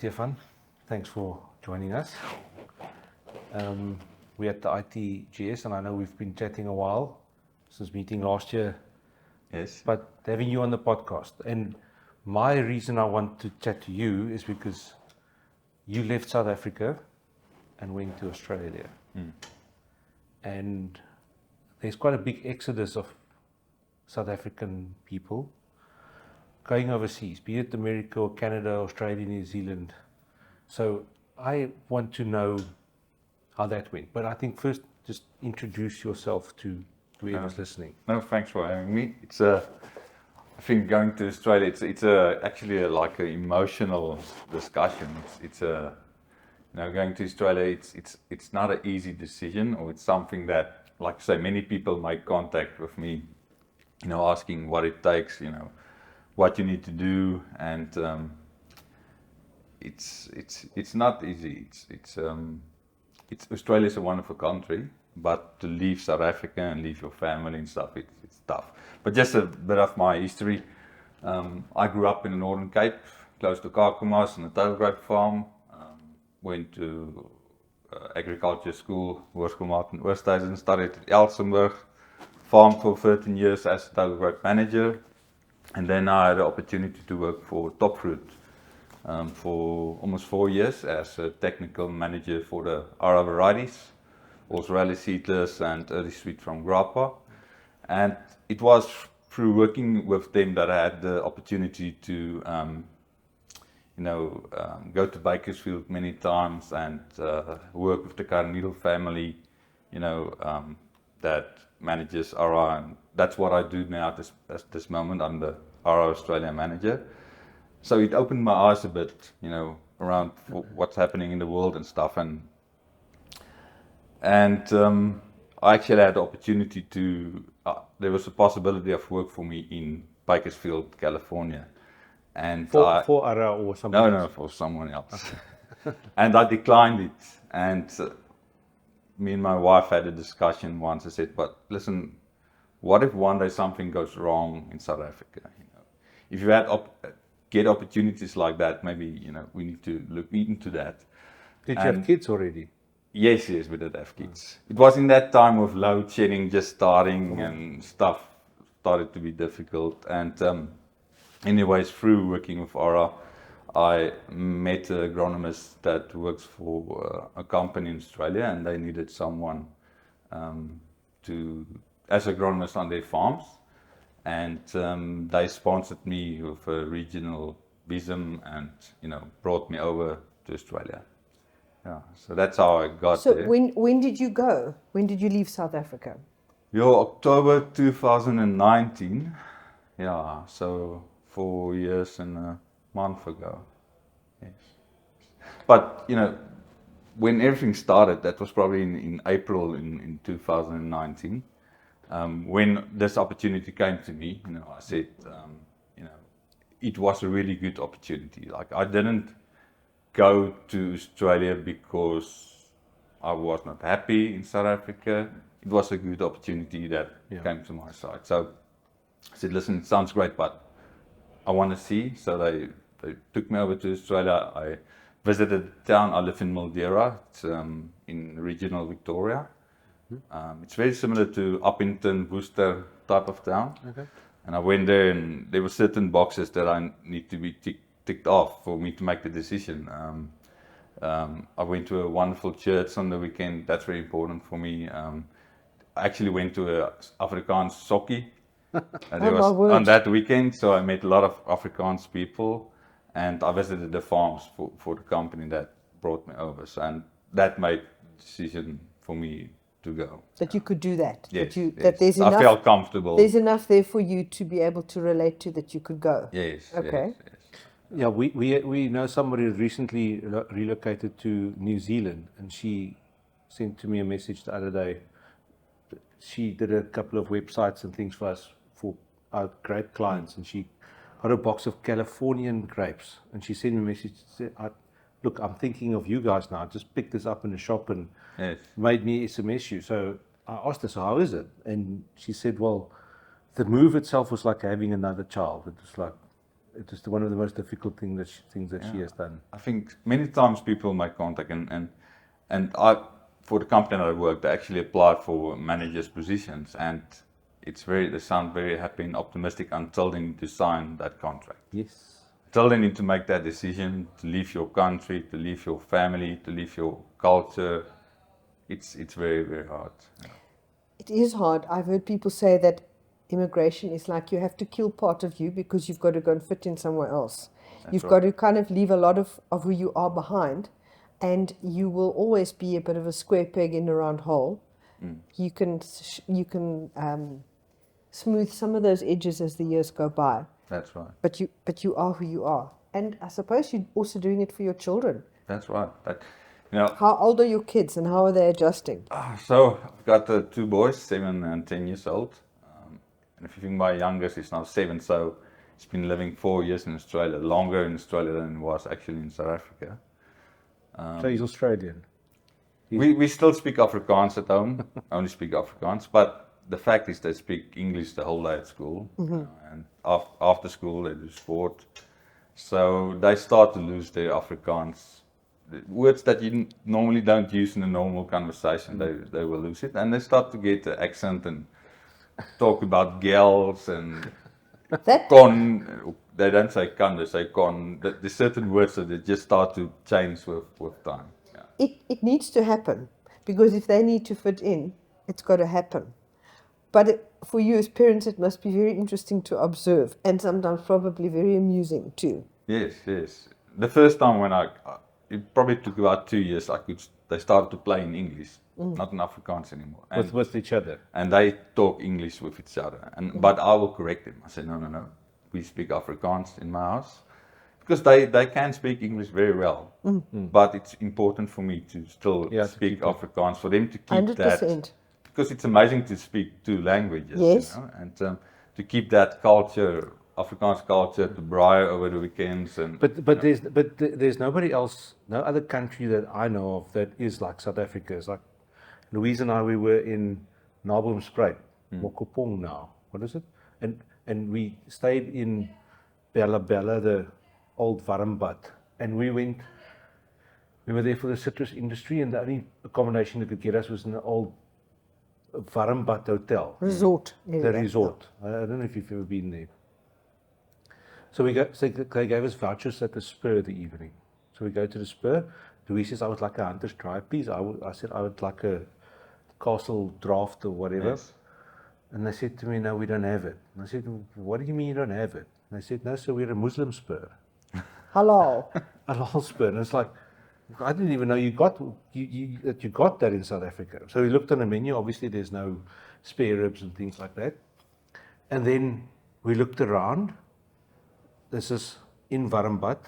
Stephan. Thanks for joining us. We're at the ITGS, and I know we've been chatting a while since meeting last year. Yes. But having you on the podcast, and my reason I want to chat to you is because you left South Africa and went to Australia. And there's quite a big exodus of South African people going overseas, be it America or Canada, Australia, New Zealand. So I want to know how that went. But I think first, just introduce yourself to whoever's listening. No, thanks for having me. I think going to Australia, it's actually like an emotional discussion. Going to Australia, it's not an easy decision, or it's something that, like I say, many people make contact with me, asking what it takes, what you need to do, and it's not easy. Australia's a wonderful country, but to leave South Africa and leave your family and stuff, it's tough. But just a bit of my history. I grew up in the Northern Cape, close to Kakamas, on a table grape farm. Went to agriculture school, Hoërskool in Oosthuizen, studied at Elsenburg, farmed for 13 years as a table grape manager, and then I had the opportunity to work for Top Fruit for almost 4 years as a technical manager for the ARRA Varieties, also rally seedless and early sweet from Grapa. And it was through working with them that I had the opportunity to go to Bakersfield many times and work with the Carnegie family, that manages ARRA, and that's what I do now at this moment. I'm the ARRA Australia manager. So it opened my eyes a bit, around what's happening in the world and stuff. And I actually had the opportunity to, there was a possibility of work for me in Bakersfield, California. And for ARRA or someone else? No, for someone else. Okay. And I declined it. And me and my wife had a discussion once. I said, but listen, what if one day something goes wrong in South Africa? If you get opportunities like that, maybe, we need to look into that. Did you have kids already? Yes, we did have kids. It was in that time of load shedding just starting, and stuff started to be difficult. And anyways, through working with ARRA, I met an agronomist that works for a company in Australia, and they needed someone as agronomist on their farms. And they sponsored me with a regional visum and, brought me over to Australia. Yeah, so that's how I got there. So when did you go? When did you leave South Africa? October 2019. Yeah, so 4 years and a month ago. Yes. But, when everything started, that was probably in April in 2019. When this opportunity came to me, I said, it was a really good opportunity. Like, I didn't go to Australia because I was not happy in South Africa. It was a good opportunity that came to my side. So I said, listen, it sounds great, but I want to see. So they took me over to Australia. I visited the town. I live in Mildura. It's in regional Victoria. It's very similar to Uppington, Worcester type of town. Okay. And I went there, and there were certain boxes that I need to be ticked off for me to make the decision. I went to a wonderful church on the weekend. That's very important for me. I actually went to a Afrikaans sokkie. On that weekend, so I met a lot of Afrikaans people, and I visited the farms for the company that brought me over. So, and that made the decision for me to go. That you could do that. Yes, That there's enough. I felt comfortable. There's enough there for you to be able to relate to, that you could go. Yes. Okay. Yes. Yeah, we know somebody who recently relocated to New Zealand, and she sent to me a message the other day. She did a couple of websites and things for us, for our grape clients, and she got a box of Californian grapes, and she sent me a message. Said, look, I'm thinking of you guys now. I just picked this up in the shop and made me SMS you. So I asked her, so how is it? And she said, well, the move itself was like having another child. It was like it is one of the most difficult things that she Yeah. has done. I think many times people make contact and I, for the company that I worked, I actually applied for managers positions, and they sound very happy and optimistic until they need to sign that contract. Yes. Until they need to make that decision to leave your country, to leave your family, to leave your culture. It's very, very hard. Yeah. It is hard. I've heard people say that immigration is like you have to kill part of you because you've got to go and fit in somewhere else. You've got to kind of leave a lot of who you are behind, and you will always be a bit of a square peg in a round hole. You can smooth some of those edges as the years go by. That's right. But you are who you are, and I suppose you're also doing it for your children. That's right. You know, How old are your kids, and how are they adjusting? so I've got two boys, 7 and 10 years old. And if you think my youngest is now 7, so he's been living 4 years in Australia, longer in Australia than he was actually in South Africa. So he's Australian. We still speak Afrikaans at home, only speak Afrikaans, but the fact is they speak English the whole day at school. And after school they do sport. So they start to lose their Afrikaans. The words that you normally don't use in a normal conversation, they will lose it. And they start to get the accent and talk about girls and That con. They don't say kan, they say con. There's certain words that they just start to change with time. Yeah. it needs to happen, because if they need to fit in, it's got to happen. But for you as parents, it must be very interesting to observe, and sometimes probably very amusing too. Yes. The first time when it probably took about 2 years. They started to play in English, not in Afrikaans anymore. And, With each other. and they talk English with each other. But I will correct them. I say, no. We speak Afrikaans in my house. Because they can speak English very well. But it's important for me to still speak Afrikaans, for them to keep 100%. that. Because it's amazing to speak 2 languages. Yes. You know? And to keep that culture, Afrikaans culture, to braai over the weekends. But there's nobody else, no other country that I know of that is like South Africa. It's like Louise and I, we were in Naboomspruit, Mokopong now. What is it? And we stayed in Bella, the old Warmbad, and we were there for the citrus industry, and the only accommodation that could get us was in the old Warmbad hotel. Resort. The resort. I don't know if you've ever been there. So they gave us vouchers at the Spur the evening. So we go to the Spur. Louise says, I would like a hunter's drive, please. I said, I would like a castle draft or whatever. Yes. And they said to me, no, we don't have it. And I said, what do you mean you don't have it? And they said, no, so we're a Muslim Spur. Halal. A halal Spur. And it's like, I didn't even know you got that in South Africa. So we looked on the menu. Obviously, there's no spare ribs and things like that. And then we looked around. This is in Warmbad.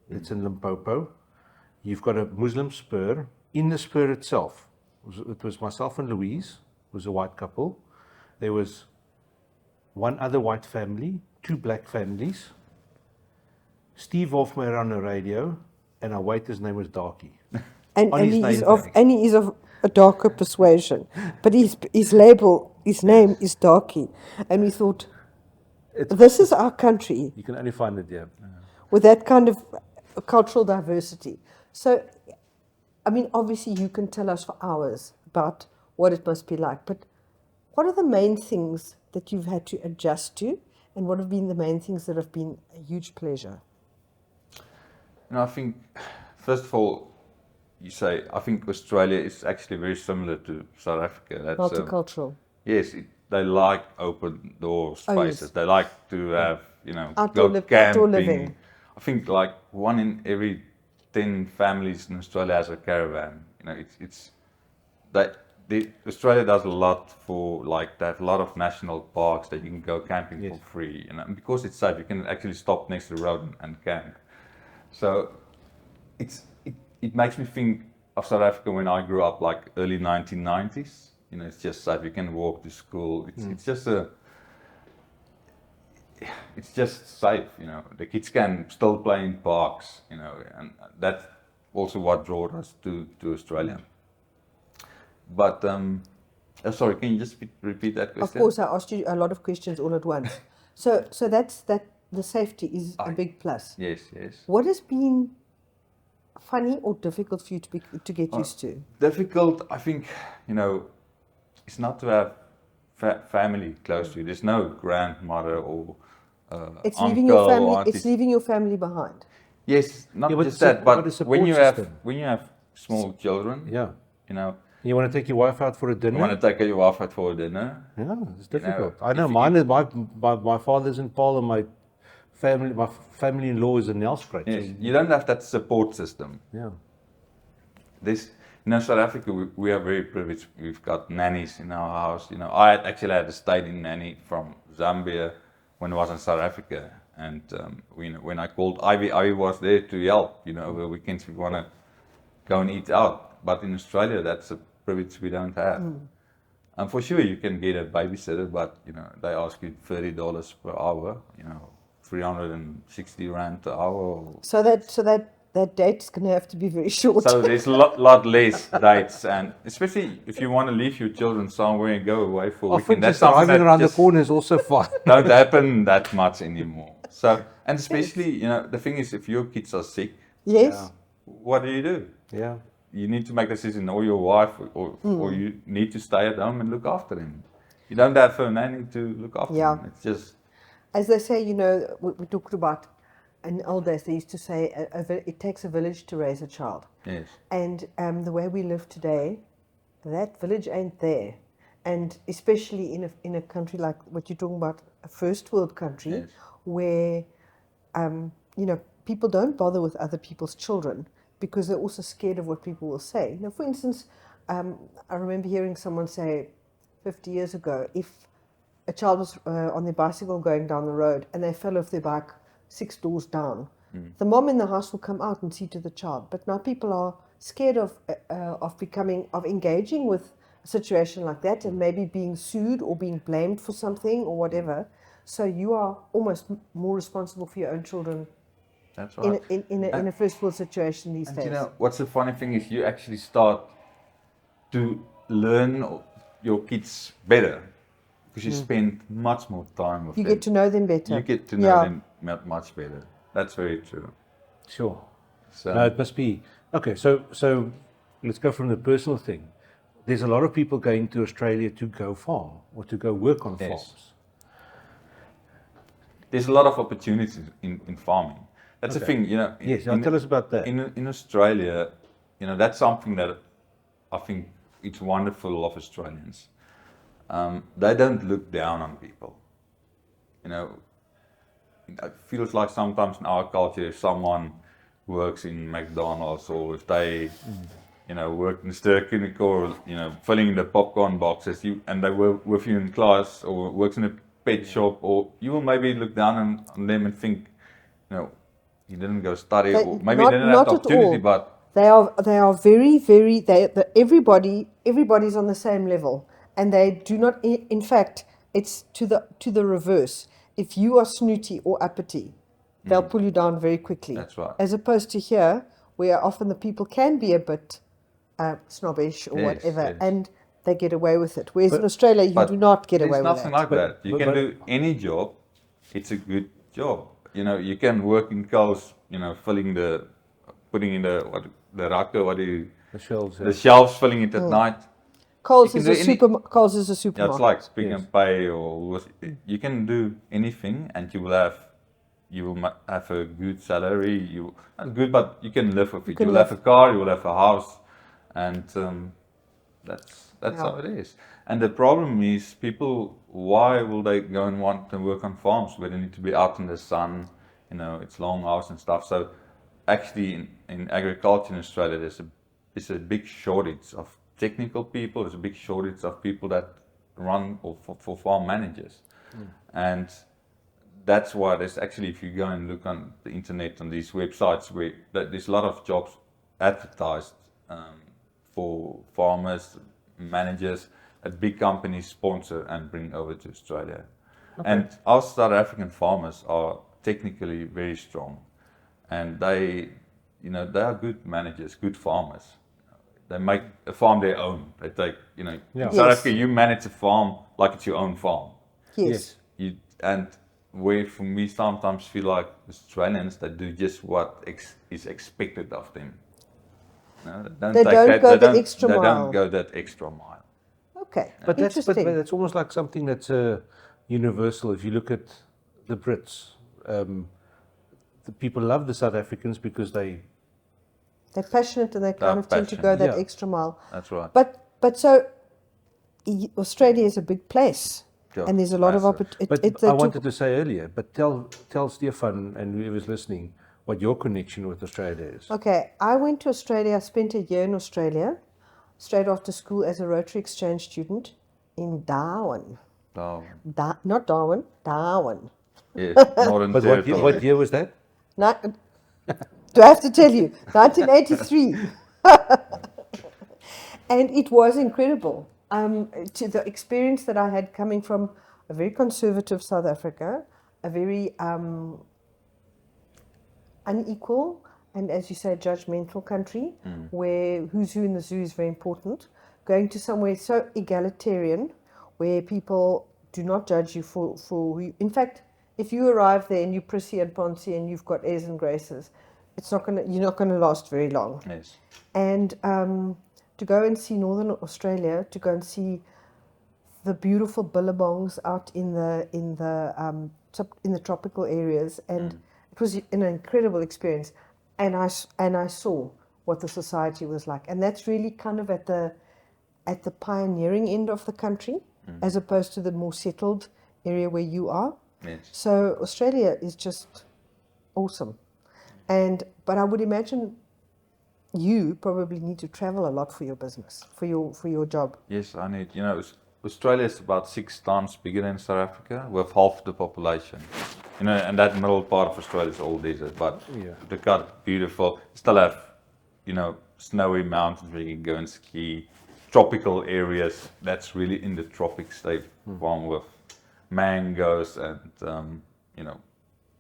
It's in Limpopo. You've got a Muslim Spur. In the Spur itself, it was myself and Louise, who was a white couple. There was one other white family, 2 black families. Steve Hofmeyer on the radio, and our waiter's name was Darky. And he is of a darker persuasion, but his name is Darky. And we thought, this is our country. You can only find it there. With that kind of cultural diversity. So, I mean, obviously you can tell us for hours about what it must be like, but what are the main things that you've had to adjust to, and what have been the main things that have been a huge pleasure? I think, first of all, I think Australia is actually very similar to South Africa. That's, multicultural. Yes, they like open door spaces. Yes. They like to have, Outdoor go camping. outdoor living. I think like 1 in every 10 families in Australia has a caravan. Australia does a lot for, like, they have a lot of national parks that you can go camping for free. And because it's safe, you can actually stop next to the road and camp. So it makes me think of South Africa when I grew up, like early 1990s. It's just safe. You can walk to school. It's just safe. The kids can still play in parks. And that's also what drew us to Australia. But sorry, can you just repeat that question? Of course, I asked you a lot of questions all at once. So that's the safety is a big plus. Yes, yes. What has been funny or difficult for you to get used to? Difficult, I think, it's not to have family close to you. There's no grandmother or It's uncle leaving your family. or auntie. It's leaving your family behind. Yes, not Yeah, but just that, but a support when you system. have small children, Yeah. you You want to take your wife out for a dinner? want to take your wife out for dinner. Yeah, it's difficult. I if know you- mine is my father's in Paul and my family-in-law is in Nelspruit. Yes, you don't have that support system. Yeah. This, South Africa, we are very privileged. We've got nannies in our house. I had a stay-in nanny from Zambia when I was in South Africa, and when I called Ivy was there to help. Over weekends we want to go and eat out, but in Australia that's a privilege we don't have. And for sure you can get a babysitter, but they ask you $30 per hour. 360 rand per hour. So that date's going to have to be very short. So there's a lot less dates, and especially if you want to leave your children somewhere and go away for a I weekend, think that's just something driving that around the just corner is also fun. don't happen that much anymore. So, and especially, the thing is, if your kids are sick, Yes. what do? Yeah. You need to make a decision, or your wife, or you need to stay at home and look after him. You don't have a nanny to look after him. It's just, as they say, we talked about in old days, they used to say it takes a village to raise a child. yes. And the way we live today, that village ain't there. And especially in a country like what you're talking about, a first world country, Yes. where, people don't bother with other people's children because they're also scared of what people will say. For instance, I remember hearing someone say 50 years ago, if a child was on their bicycle going down the road and they fell off their bike 6 doors down, the mom in the house will come out and see to the child. But now people are scared of engaging with a situation like that and maybe being sued or being blamed for something or whatever. So you are almost more responsible for your own children. That's right. In a first world situation these days. What's the funny thing is you actually start to learn your kids better because you spend much more time with them. You get to know them better. You get to know them much better. That's very true. Sure. So, No, it must be. Okay, so let's go from the personal thing. There's a lot of people going to Australia to go farm or to go work on farms. There's a lot of opportunities in farming. That's the thing, Yes, tell us about that. In Australia, that's something that I think it's wonderful of Australians. They don't look down on people. It feels like sometimes in our culture, if someone works in McDonald's or if they, work in the Sterk or, filling the popcorn boxes, and they work with you in class or works in a pet shop, or you will maybe look down on them and think, he didn't go study, or maybe they didn't have the opportunity, but they are very, very. Everybody's on the same level, and they do not. In fact, it's to the reverse. If you are snooty or uppity, they'll pull you down very quickly. That's right. As opposed to here, where often the people can be a bit snobbish or whatever, and they get away with it. Whereas in Australia, you do not get away with There's that. nothing like that. You can do any job. It's a good job. You can work in Coles, putting in the rakke, The shelves. the shelves, filling it at night. Coles You is can a Coles is a Yeah, supermarket. it's like Pick and Pay, or you can do anything, and you will have a good salary. Not good, but you can live with it. You will have a car, you will have a house, and that's how it is. And the problem is, people, why will they go and want to work on farms where they need to be out in the sun? It's long hours and stuff. So actually, in agriculture in Australia, there's a big shortage of technical people. There's a big shortage of people that run for farm managers, and that's why there's actually, if you go and look on the internet on these websites, where there's a lot of jobs advertised for farmers, managers that big companies sponsor and bring over to Australia. Okay. And our South African farmers are technically very strong, and they are good managers, good farmers. They make a farm their own. They take, South Africa, you manage a farm like it's your own farm. Yes. And where for me sometimes feel like Australians, they do just what is expected of them. No, They don't go the extra they mile. don't go that extra mile. Okay, But that's interesting. that's almost like something that's universal. If you look at the Brits, the people love the South Africans because They're passionate and they kind of tend to go that Yeah. extra mile. That's right. But so Australia is a big place, Yeah, and there's a lot of massive. opportunity. But I wanted to say earlier, but tell Stephan and whoever's listening what your connection with Australia is. Okay, I went to Australia. I spent a year in Australia, straight after school as a Rotary Exchange student in Darwin. Not Darwin, Darwin. Yes, Northern But Territory. what year was that? Do I have to tell you? 1983. And it was incredible. To the experience that I had coming from a very conservative South Africa, a very unequal and, as you say, judgmental country, where who's who in the zoo is very important, going to somewhere so egalitarian, where people do not judge you for who you. In fact, if you arrive there and you're prissy and poncy and you've got airs and graces, you're not gonna last very long. Yes. And to go and see Northern Australia, to go and see the beautiful billabongs out in the tropical areas, and it was an incredible experience. And I saw what the society was like, and that's really kind of at the pioneering end of the country, as opposed to the more settled area where you are. Yes. So Australia is just awesome, but I would imagine you probably need to travel a lot for your business, for your job. Yes, I need. Australia is about 6 times bigger than South Africa, with half the population. And that middle part of Australia is all desert, but they've got beautiful. Still have, snowy mountains where you can go and ski. Tropical areas, that's really in the tropics. They farm with mangoes and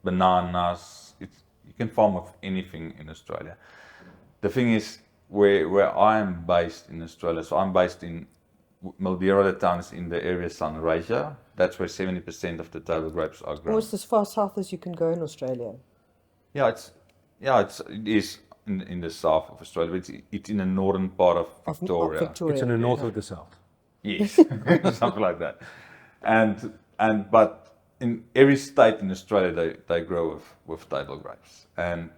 bananas. You can farm with anything in Australia. The thing is, where I am based in Australia, so I'm based in Mildura, the town is in the area Sunraysia. That's where 70% of the table grapes are grown. Almost as far south as you can go in Australia. It is in the south of Australia, but it's in the northern part of Victoria. It's in the north of the south. Yes, something like that. But in every state in Australia, they grow with table grapes. And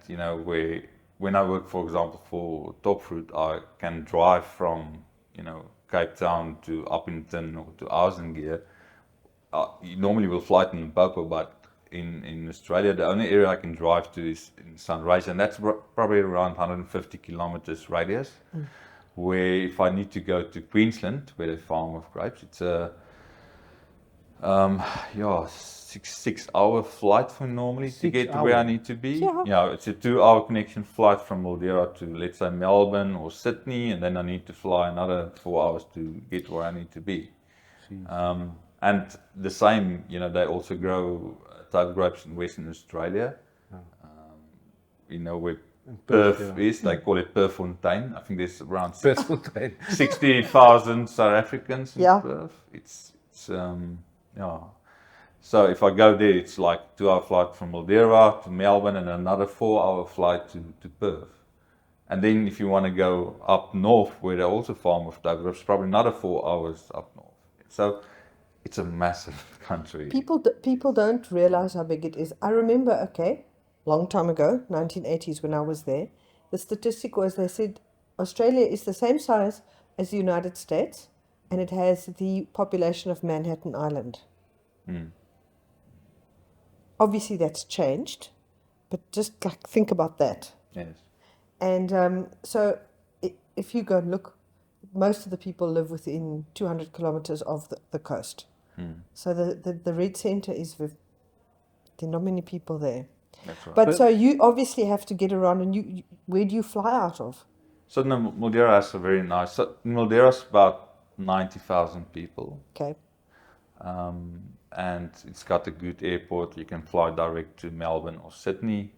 when I work, for example, for Top Fruit, I can drive from Cape Town to Uppington or to Ausengear. You normally will fly to Limpopo, but in Australia, the only area I can drive to is in Sunrise, and that's probably around 150 kilometers radius. Where if I need to go to Queensland, where they farm with grapes, it's a 6-hour flight for normally to get to where I need to be. Yeah, it's a 2-hour connection flight from Mildura to, let's say, Melbourne or Sydney, and then I need to fly another 4 hours to get where I need to be. And the same, they also grow table grapes in Western Australia. Where Perth is, they call it Perthfontein. I think there's around 60,000 South Africans in Perth. It's So if I go there, it's like 2-hour flight from Mildura to Melbourne and another 4-hour flight to Perth. And then if you want to go up north, where they also farm with table grapes, probably another 4 hours up north. So it's a massive country. People don't realize how big it is. I remember, long time ago, 1980s, when I was there, the statistic was, they said Australia is the same size as the United States, and it has the population of Manhattan Island. Obviously that's changed, but just think about that. Yes. And so if you go and look, most of the people live within 200 kilometers of the coast. So the red centre is, there are not many people there. That's right. But so you obviously have to get around, and where do you fly out of? So Mildura has a very nice, Mildura's about 90,000 people. Okay. And it's got a good airport. You can fly direct to Melbourne or Sydney.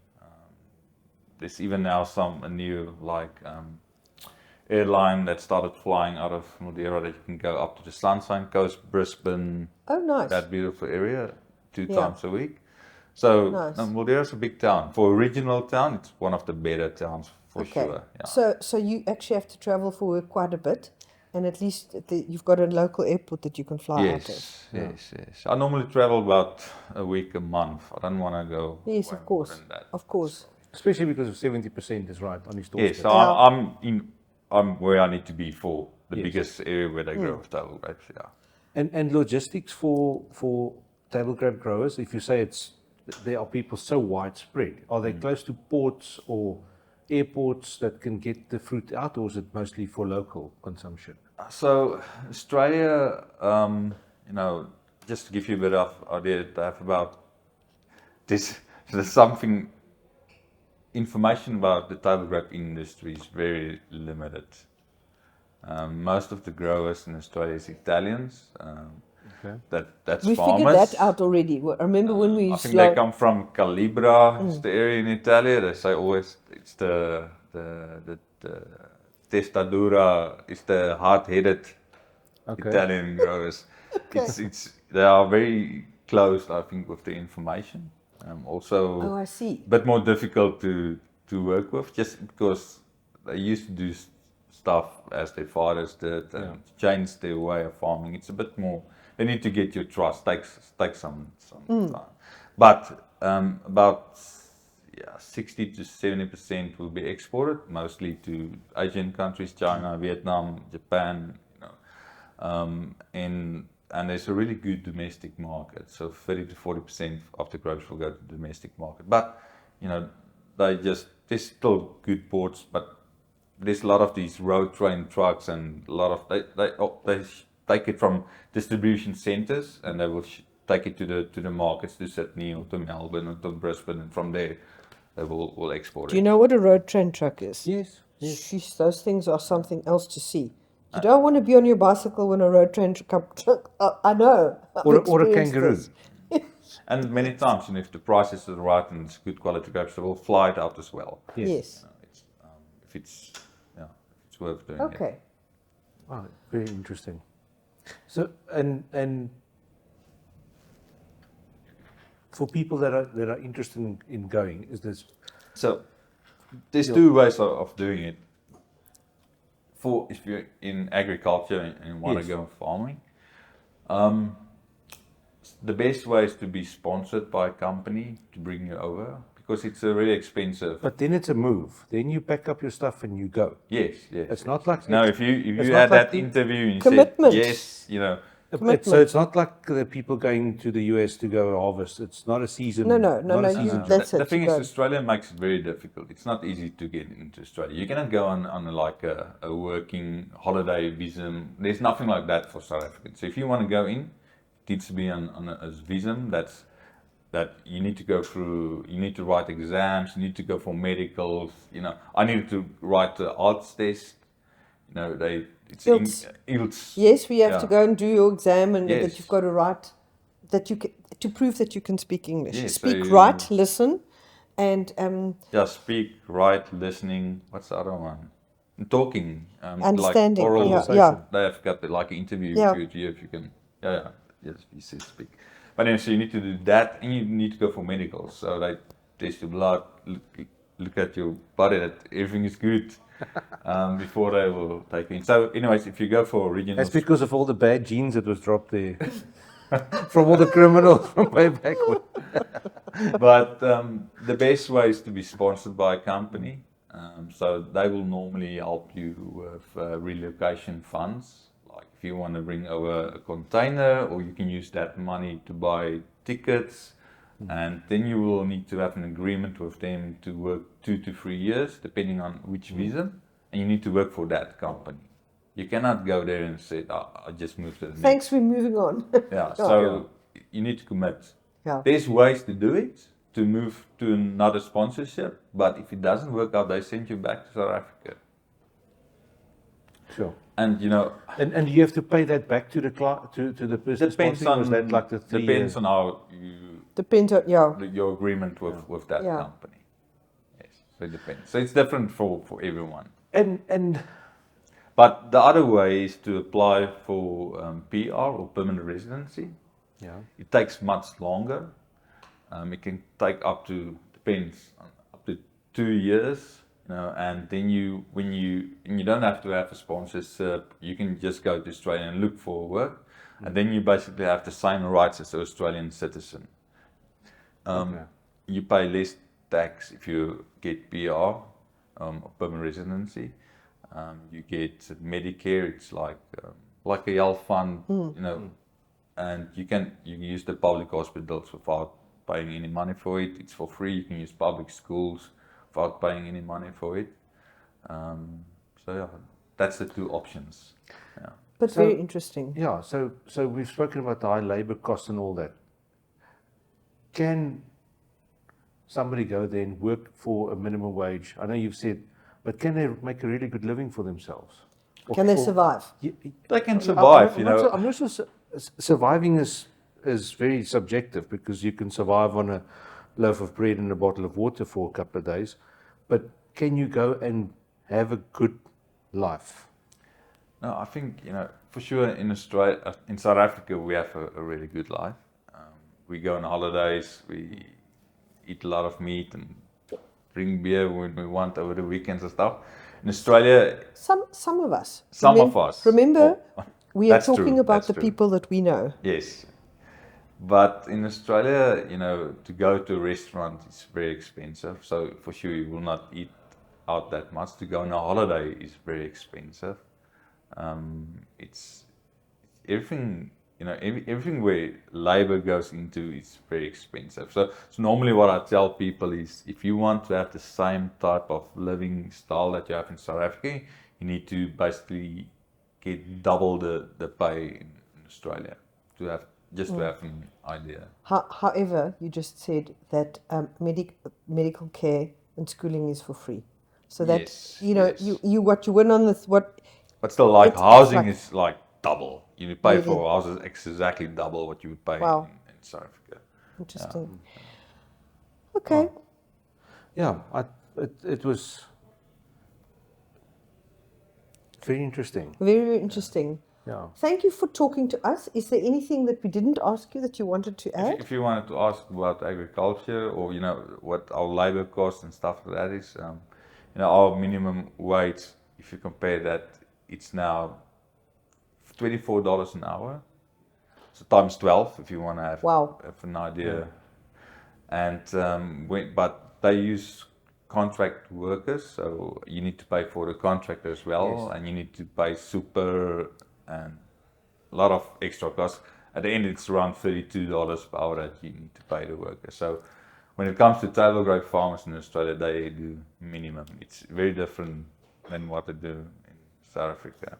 There's even now a new airline that started flying out of Mildura that you can go up to the Sunshine Coast, Brisbane. Oh, nice. That beautiful area, 2 times a week. So Nice. Muldero's a big town. For a regional town, it's one of the better towns for Okay. sure. Yeah. So you actually have to travel for work quite a bit, and at least you've got a local airport that you can fly out of. Yes. I normally travel about a week, a month. I don't want to go Yes, way of more course. than that. Of course. Especially because of 70% is right on his doorstep. Yes, so I'm where I need to be for the biggest area where they grow table grapes. Yeah. And logistics for table grape growers, if you say there are people so widespread, are they close to ports or airports that can get the fruit out, or is it mostly for local consumption? So Australia, just to give you a bit of idea, they have about this. There's something information about the table grape industry is very limited. Most of the growers in Australia is Italians. That's We farmers. figured that out already. Remember when we I think they come from Calibra, it's the area in Italy. They say always it's the Testadura, it's the hard-headed Italian growers. They are very closed, I think, with the information. Also, I see. a bit more difficult to work with, just because they used to do stuff as their fathers did and change their way of farming. It's a bit more. They need to get your trust. Takes some time. But about 60 to 70% will be exported, mostly to Asian countries, China, Vietnam, Japan. And there's a really good domestic market. So 30 to 40% of the grapes will go to the domestic market. But there's still good ports, but there's a lot of these road train trucks and a lot of they take it from distribution centers and they will take it to the markets, to Sydney or to Melbourne or to Brisbane, and from there they will export it. Do you know what a road train truck is? Yes. Sheesh, those things are something else to see. You don't want to be on your bicycle when a road train truck. I know. Or a kangaroo. And many times, if the price is right and it's good quality grapes, they will fly it out as well. Yes. If it's worth doing. Okay. Wow, very interesting. So and for people that are interested in going, is this? So there's two ways of doing it. If you're in agriculture and want to go farming, the best way is to be sponsored by a company to bring you over, because it's a really expensive. But then it's a move. Then you pack up your stuff and you go. Yes. It's not like if you had that interview and you commitment. said yes, So it's not like the people going to the US to go harvest. It's not a season. No. That's the it. thing is, Australia makes it very difficult. It's not easy to get into Australia. You cannot go on a working holiday visa. There's nothing like that for South Africans. So if you want to go in, it needs to be on a visa that you need to go through. You need to write exams. You need to go for medicals. I needed to write the arts test. IELTS. Yes, we have to go and do your exam, and Yes. that you've got to write, that you can, to prove that you can speak English. Yes, Speak, so write, listen, and speak, write, listening. What's the other one? Talking. Understanding. Like oral. Yeah. They have got like an interview with you if you can. Yes, you say speak. But then so you need to do that, and you need to go for medicals. So they test your blood, look at your body that everything is good. Before they will take you in. So, anyways, if you go for regional, That's because of all the bad genes that was dropped there from all the criminals from way back when. But the best way is to be sponsored by a company. So they will normally help you with relocation funds. Like if you want to bring over a container, or you can use that money to buy tickets. And then you will need to have an agreement with them to work 2 to 3 years, depending on which visa, and you need to work for that company. You cannot go there and say, I just moved to the next. thanks, we're moving on. So you need to commit. Yeah. There's ways to do it, to move to another sponsorship, but if it doesn't work out, they send you back to South Africa. Sure. And and you have to pay that back to the person depends sponsoring, or is that like the 3 depends years? on how you Depends on, your agreement with that company. Yes, so it depends. So it's different for everyone. And But the other way is to apply for PR or permanent residency. yeah, It takes much longer. It can take up to, depends, up to 2 years, and then when you don't have to have a sponsorship, you can just go to Australia and look for work, and then you basically have the same rights as an Australian citizen. You pay less tax if you get PR, or permanent residency. You get Medicare. It's like a health fund, and you can use the public hospitals without paying any money for it. It's for free. You can use public schools without paying any money for it. So yeah, that's the two options. Yeah. But So- very interesting. Yeah, so we've spoken about the high labor costs and all that. Can somebody go there and work for a minimum wage? I know you've said, but can they make a really good living for themselves? Can they survive? They can survive, I'm not sure surviving is very subjective, because you can survive on a loaf of bread and a bottle of water for a couple of days, but can you go and have a good life? No, I think, for sure in Australia, in South Africa, we have a really good life. We go on holidays, we eat a lot of meat and drink beer when we want over the weekends and stuff. In Australia, Some of us. some of us. Remember, we are that's talking true, about that's the true. people that we know. Yes. But in Australia, to go to a restaurant is very expensive. So for sure you will not eat out that much. To go on a holiday is very expensive. It's everything, everything where labor goes into is very expensive. So normally what I tell people is, if you want to have the same type of living style that you have in South Africa, you need to basically get double the pay in Australia to have an idea. However, you just said that medical care and schooling is for free. So that Yes, yes. yes. you what you went on this what But still, It's housing like- is like double. You pay Really? for houses exactly double what you would pay Wow. in South Africa. interesting. Okay. Yeah, it was very interesting. Very, very interesting. Yeah. Thank you for talking to us. Is there anything that we didn't ask you that you wanted to add? If you wanted to ask about agriculture, or what our labor costs and stuff like that is, our minimum wage, if you compare that, it's now $24 an hour. So times 12, if you want to have, Wow. have an idea. And but they use contract workers, so you need to pay for the contractor as well, Yes. and you need to pay super and a lot of extra costs. At the end, it's around $32 per hour that you need to pay the worker. So when it comes to table grape farmers in Australia, they do minimum. It's very different than what they do in South Africa.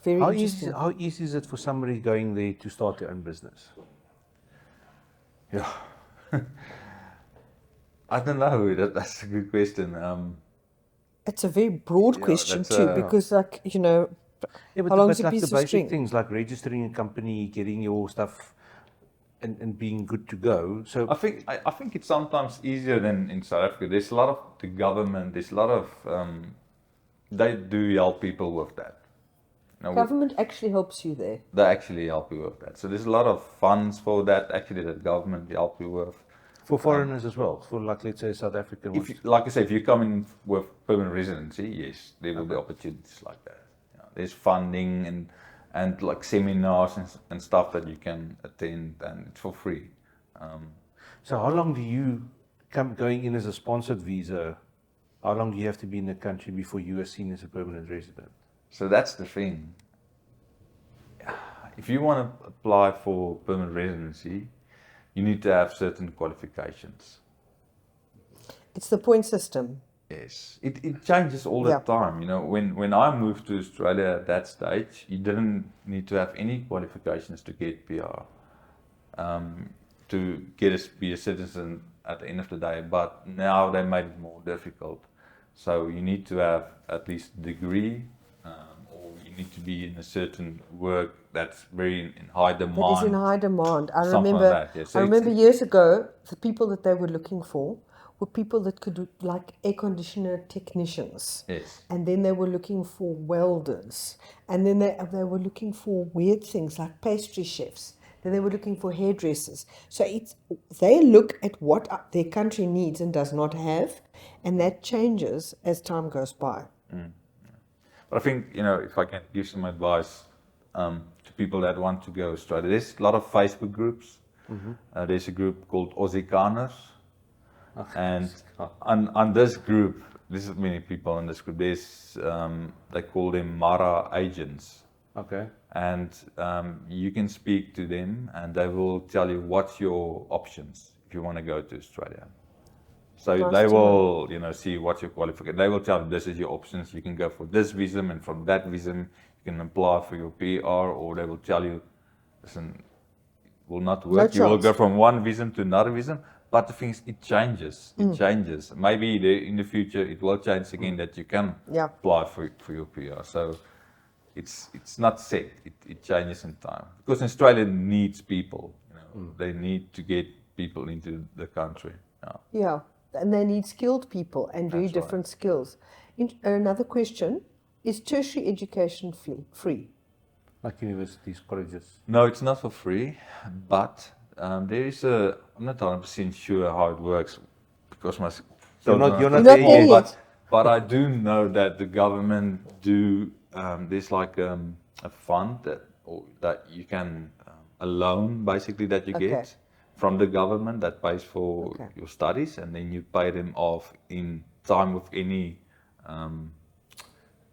Very How interesting. easy is it for somebody going there to start their own business? Yeah. I don't know. That's a good question. It's a very broad Yeah, question that's too, a- because Yeah, How long is a like piece the of basic string? things like registering a company, getting your stuff, and being good to go. So I think it's sometimes easier than in South Africa. There's a lot of the government. There's a lot of they do help people with that. government actually helps you there. They actually help you with that. So there's a lot of funds for that. Actually, that government help you with. for foreigners as well, for like let's say South African If ones. you, like I say, if you come in with permanent residency, yes, there will be opportunities like that. There's funding and like seminars and stuff that you can attend, and it's for free. So how long do you going in as a sponsored visa? How long do you have to be in the country before you are seen as a permanent resident? So that's the thing. If you want to apply for permanent residency, you need to have certain qualifications. It's the point system. Yes, it changes all the Yeah. time. When I moved to Australia at that stage, you didn't need to have any qualifications to get PR, to be a citizen at the end of the day. But now they made it more difficult. So you need to have at least a degree, or you need to be in a certain work that's very in high demand. That is in high demand. I Something remember. like that, yes. So I it's- remember years ago, the people that they were looking for were people that could do like air conditioner technicians, Yes. and then they were looking for welders, and then they were looking for weird things like pastry chefs. then they were looking for hairdressers. So they look at what their country needs and does not have, and that changes as time goes by. But I think, if I can give some advice to people that want to go to Australia, there's a lot of Facebook groups. There's a group called Aussiekaners. And on this group, this is many people in this group, there's, they call them MARA agents. Okay. And you can speak to them and they will tell you what's your options if you want to go to Australia. So they will, see what's your qualification. They will tell you this is your options. You can go for this visa, and from that visa you can apply for your PR, or they will tell you, listen, it will not work. You will go from one visa to another visa. But the thing is, it changes. It changes. Maybe in the future it will change again that you can apply for your PR. So it's not set. It changes in time. Because Australia needs people. They need to get people into the country. Yeah. And they need skilled people and very different skills. Another question, is tertiary education free? Like universities, colleges? No, it's not for free, but there is I'm not 100% sure how it works because my You're not there yet. But I do know that the government there's like a fund that you can, a loan basically that you get from the government that pays for your studies, and then you pay them off in time with any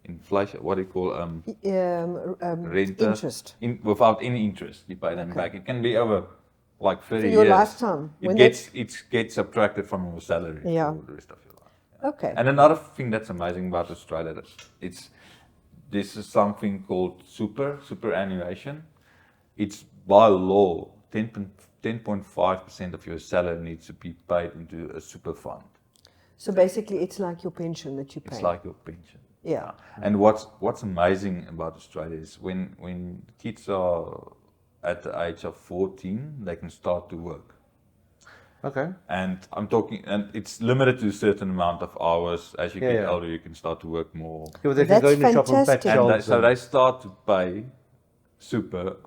inflation, what do you call rent, interest. Without any interest, you pay them back. It can be over like 30 for your years. lifetime. It gets subtracted from your salary for the rest of your life. Yeah. Okay. And another thing that's amazing about Australia, this is something called superannuation. It's by law, 10.5% of your salary needs to be paid into a super fund. So basically, it's like your pension that you pay. It's like your pension. Yeah. And what's amazing about Australia is when kids are at the age of 14, they can start to work. Okay. And I'm talking, and it's limited to a certain amount of hours. As you get older, you can start to work more. Yeah, they can go in the shop and patch jobs. So they start to pay super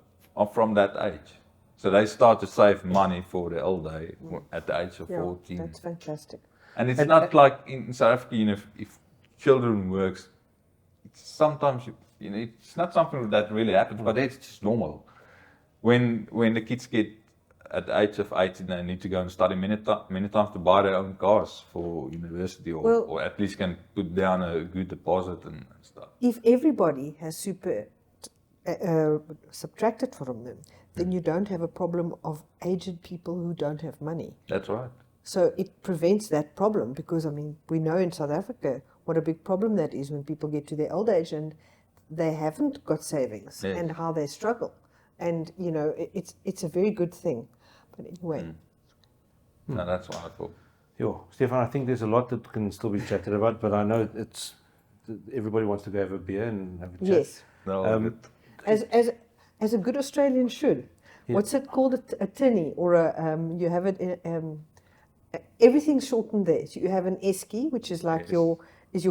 from that age. So they start to save money for the old age at the age of 14. That's fantastic. And it's not like in South Africa, if children works, it's sometimes it's not something that really happens, but it's just normal. When the kids get at the age of 18, they need to go and study many times to buy their own cars for university, or at least can put down a good deposit and stuff. If everybody has super subtracted from them, then you don't have a problem of aged people who don't have money. That's right. So it prevents that problem, because we know in South Africa what a big problem that is when people get to their old age and they haven't got savings and how they struggle. And it's a very good thing. But anyway. No, that's wonderful. Stephan, I think there's a lot that can still be chatted about, but I know everybody wants to go have a beer and have a chat. Yes. No, As a good Australian should. Yeah. What's it called? A tinny, or you have it in everything's shortened there. So you have an esky, which is like your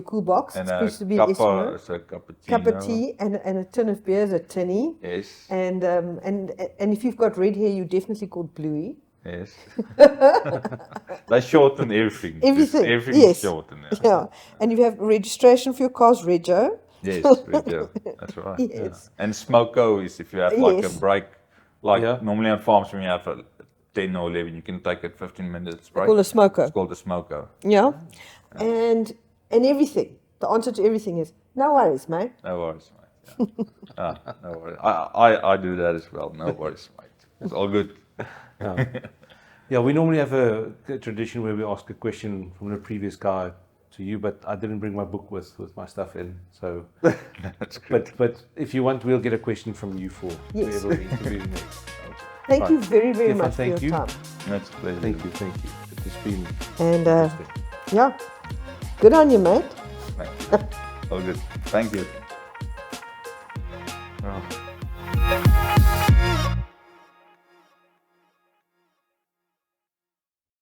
cool box. And it's supposed to be Grapa, so cup of tea, and a tin of beer is a tinny. Yes. And if you've got red hair, you're definitely called Bluey. Yes. They shorten everything. Everything is shortened. Yeah. And you have registration for your cars, Rego. Yes, Rego. That's right. Yes. Yeah. And smoko is if you have like a break, normally on farms when you have a 10 or 11, you can take a 15 minutes break. It's called a smoko. It's called a smoko. Yeah. And everything. The answer to everything is no worries, mate. No worries, mate. Yeah. No worries. I do that as well. No worries, mate. It's all good. Yeah, we normally have a tradition where we ask a question from the previous guy to you, but I didn't bring my book with my stuff in, so. That's good. But if you want, we'll get a question from you for whoever we interview next. Thank you very, very much for your time. That's a pleasure. Thank you. It has been yeah, good on you, mate. All good. Thank you. Oh.